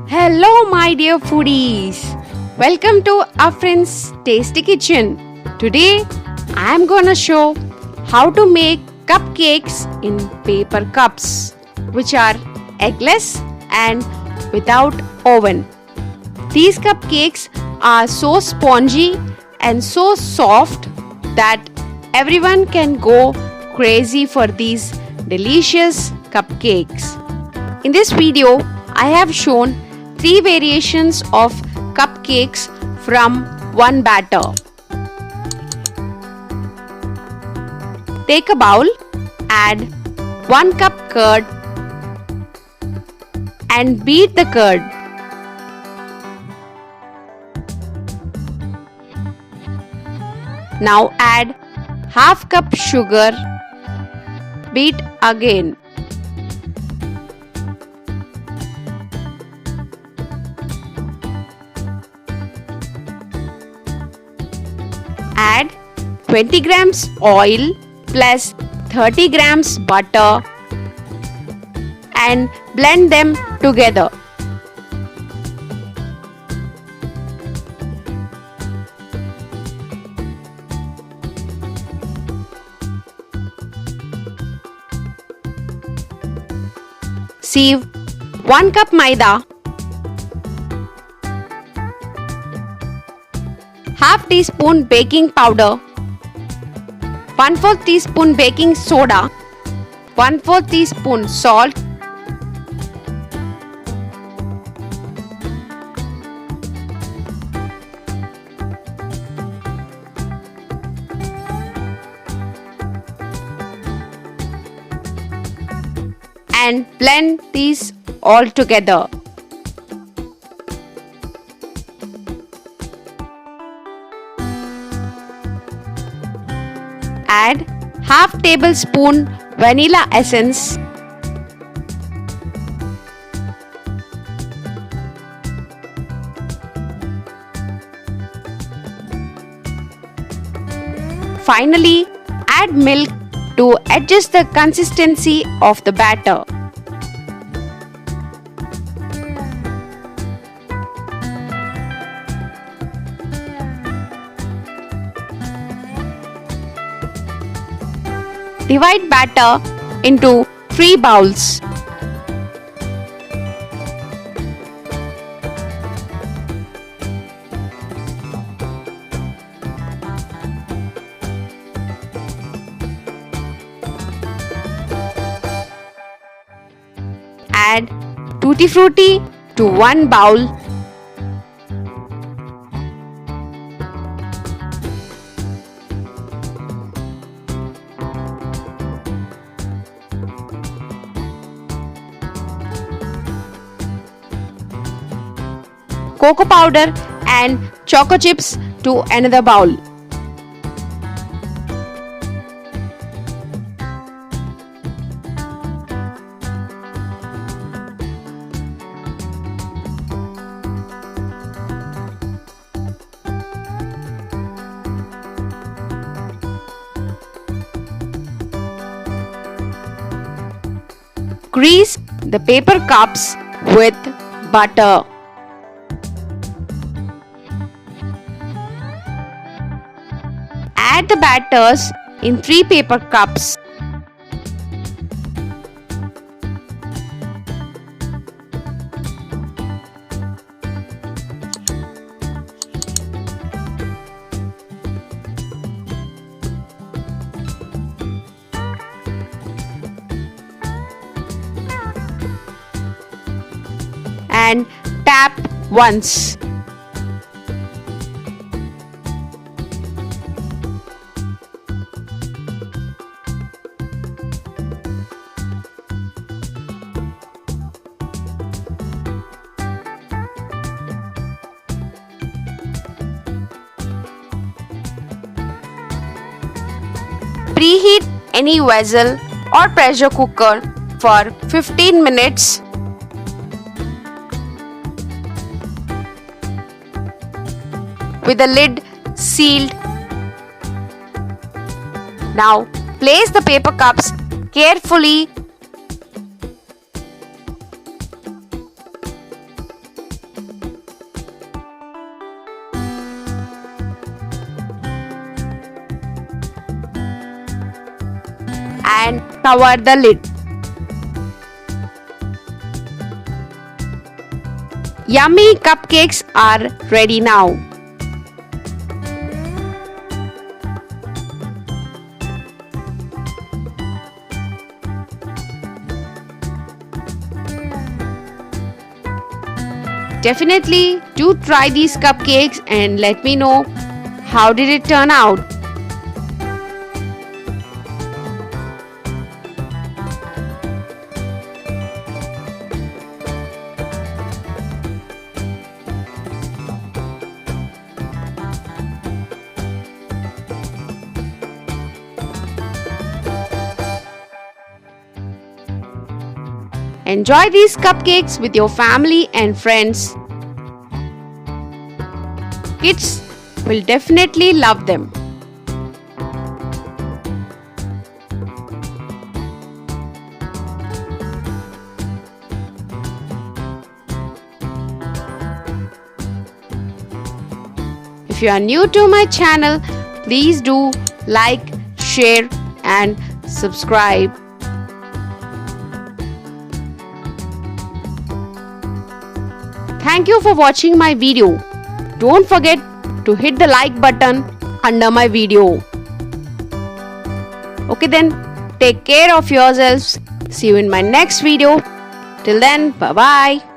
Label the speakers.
Speaker 1: Hello my dear foodies, welcome to Afreen's Tasty Kitchen. Today I am gonna show how to make cupcakes in paper cups which are eggless and without oven. These cupcakes are so spongy and so soft that everyone can go crazy for these delicious cupcakes. In this video I have shown 3 variations of cupcakes from one batter. Take a bowl, add 1 cup curd and beat the curd. Now add half cup sugar, beat again. Add 20 grams oil plus 30 grams butter and blend them together. Sieve 1 cup maida, half teaspoon baking powder, 1/4 teaspoon baking soda, 1/4 teaspoon salt, and blend these all together. Add half tablespoon vanilla essence, finally add milk to adjust the consistency of the batter. Divide batter into 3 bowls. Add Tuty Fruity to 1 bowl. Coco Powder and Choco Chips to another bowl. Grease the paper cups with butter. Add the batters in 3 paper cups. And tap once. Preheat any vessel or pressure cooker for 15 minutes. With the lid sealed. Now place the paper cups carefully and cover the lid. Yummy cupcakes are ready now. Definitely do try these cupcakes and let me know how did it turn out. Enjoy these cupcakes with your family and friends. Kids will definitely love them. If you are new to my channel, please do like, share and subscribe. Thank you for watching my video. Don't forget to hit the like button under my video. Okay then, take care of yourselves. See you in my next video. Till then, bye bye.